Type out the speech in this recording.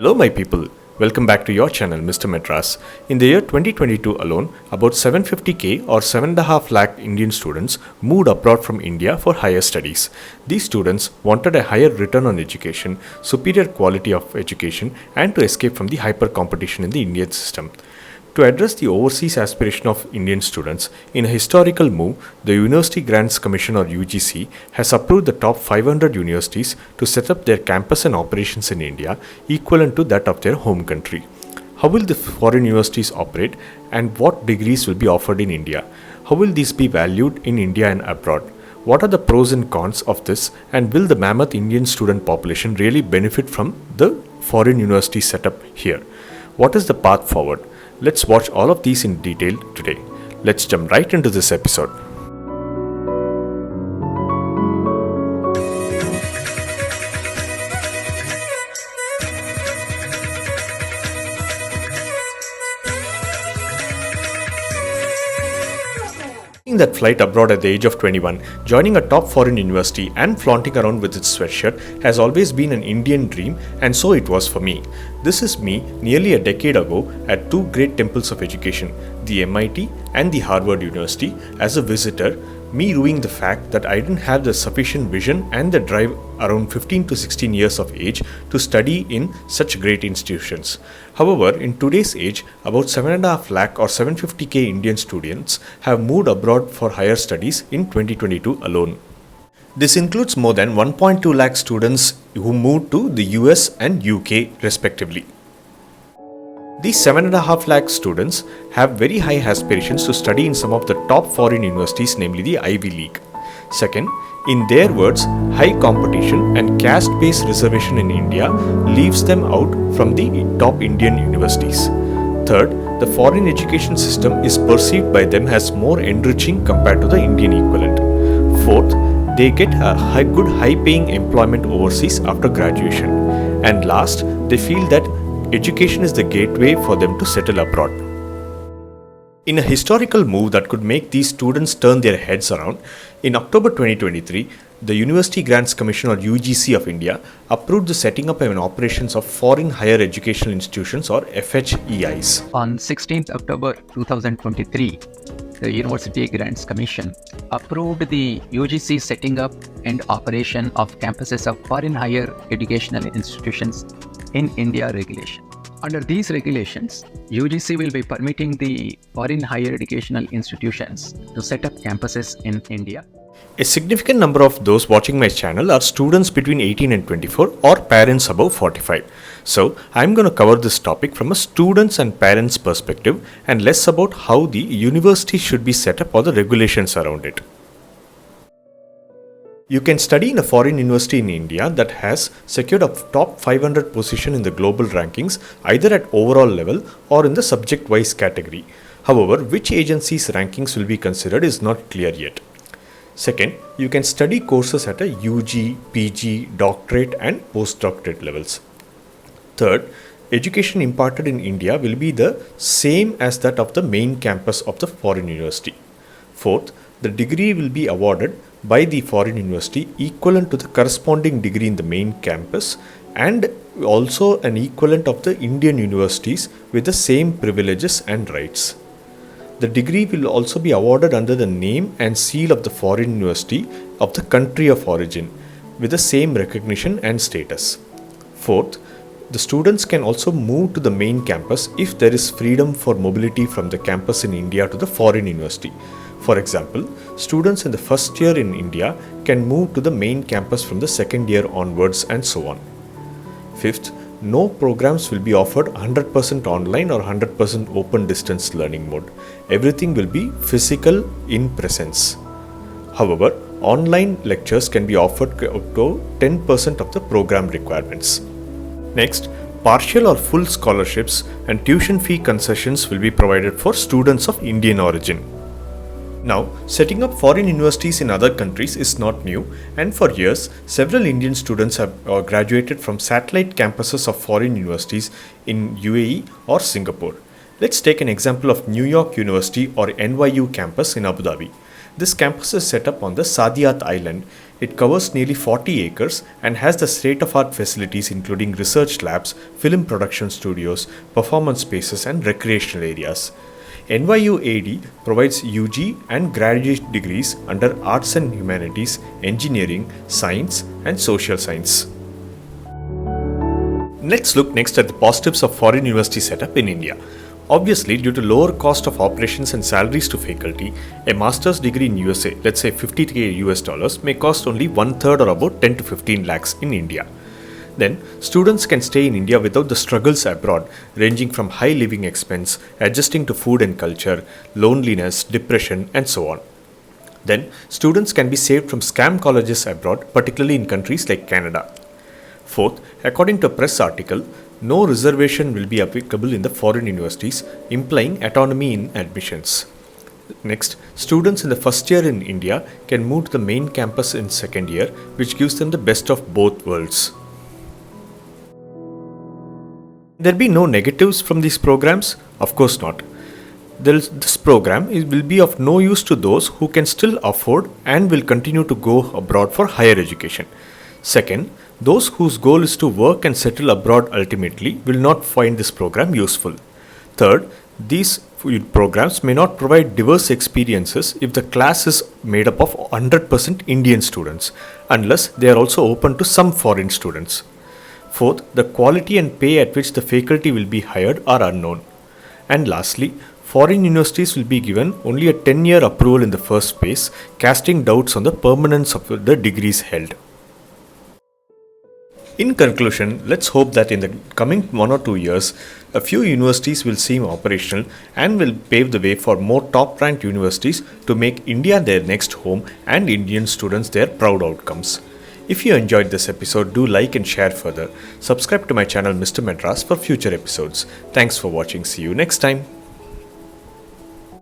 Hello my people, welcome back to your channel Mr. Madras. In the year 2022 alone, about 750k or 7.5 lakh Indian students moved abroad from India for higher studies. These students wanted a higher return on education, superior quality of education and to escape from the hyper competition in the Indian system. To address the overseas aspiration of Indian students, in a historical move, the University Grants Commission or UGC has approved the top 500 universities to set up their campus and operations in India equivalent to that of their home country. How will the foreign universities operate and what degrees will be offered in India? How will these be valued in India and abroad? What are the pros and cons of this, and will the mammoth Indian student population really benefit from the foreign university setup here? What is the path forward? Let's watch all of these in detail today. Let's jump right into this episode. That flight abroad at the age of 21, joining a top foreign university and flaunting around with its sweatshirt has always been an Indian dream, and so it was for me. This is me nearly a decade ago at two great temples of education, the MIT and the Harvard University, as a visitor, me ruing the fact that I didn't have the sufficient vision and the drive around 15 to 16 years of age to study in such great institutions. However, in today's age, about 7.5 lakh or 750k Indian students have moved abroad for higher studies in 2022 alone. This includes more than 1.2 lakh students who moved to the US and UK respectively. These 7.5 lakh students have very high aspirations to study in some of the top foreign universities, namely the Ivy League. Second, in their words, high competition and caste-based reservation in India leaves them out from the top Indian universities. Third, the foreign education system is perceived by them as more enriching compared to the Indian equivalent. Fourth, they get a good high-paying employment overseas after graduation. And last, they feel that education is the gateway for them to settle abroad. In a historical move that could make these students turn their heads around, in October 2023, the University Grants Commission or UGC of India approved the setting up and operations of foreign higher educational institutions or FHEIs. On 16th October 2023, the University Grants Commission approved the UGC setting up and operation of campuses of foreign higher educational institutions in India regulation. Under these regulations, UGC will be permitting the foreign higher educational institutions to set up campuses in India. A significant number of those watching my channel are students between 18 and 24 or parents above 45. So, I'm going to cover this topic from a students and parents perspective and less about how the university should be set up or the regulations around it. You can study in a foreign university in India that has secured a top 500 position in the global rankings either at overall level or in the subject-wise category. However, which agency's rankings will be considered is not clear yet. Second, you can study courses at a UG, PG, doctorate and postdoctorate levels. Third, education imparted in India will be the same as that of the main campus of the foreign university. Fourth, the degree will be awarded by the foreign university equivalent to the corresponding degree in the main campus and also an equivalent of the Indian universities with the same privileges and rights. The degree will also be awarded under the name and seal of the foreign university of the country of origin with the same recognition and status. Fourth, the students can also move to the main campus if there is freedom for mobility from the campus in India to the foreign university. For example, students in the first year in India can move to the main campus from the second year onwards and so on. Fifth, no programs will be offered 100% online or 100% open distance learning mode. Everything will be physical in presence. However, online lectures can be offered up to 10% of the program requirements. Next, partial or full scholarships and tuition fee concessions will be provided for students of Indian origin. Now, setting up foreign universities in other countries is not new, and for years, several Indian students have graduated from satellite campuses of foreign universities in UAE or Singapore. Let's take an example of New York University or NYU campus in Abu Dhabi. This campus is set up on the Saadiyat Island It covers nearly 40 acres and has the state-of-art facilities including research labs, film production studios, performance spaces and recreational areas. NYU AD provides UG and graduate degrees under Arts and Humanities, Engineering, Science and Social Science. Let's look next at the positives of foreign university setup in India. Obviously, due to lower cost of operations and salaries to faculty, a master's degree in USA, let's say $50K US dollars, may cost only one third or about 10 to 15 lakhs in India. Then, students can stay in India without the struggles abroad, ranging from high living expense, adjusting to food and culture, loneliness, depression, and so on. Then, students can be saved from scam colleges abroad, particularly in countries like Canada. Fourth, according to a press article, no reservation will be applicable in the foreign universities, implying autonomy in admissions. Next, students in the first year in India can move to the main campus in second year, which gives them the best of both worlds. There be no negatives from these programs? Of course not. This program will be of no use to those who can still afford and will continue to go abroad for higher education. Second, those whose goal is to work and settle abroad ultimately will not find this program useful. Third, these programs may not provide diverse experiences if the class is made up of 100% Indian students, unless they are also open to some foreign students. Fourth, the quality and pay at which the faculty will be hired are unknown. And lastly, foreign universities will be given only a 10-year approval in the first phase, casting doubts on the permanence of the degrees held. In conclusion, let's hope that in the coming 1 or 2 years, a few universities will seem operational and will pave the way for more top-ranked universities to make India their next home and Indian students their proud outcomes. If you enjoyed this episode, do like and share further. Subscribe to my channel Mr. Madras for future episodes. Thanks for watching. See you next time.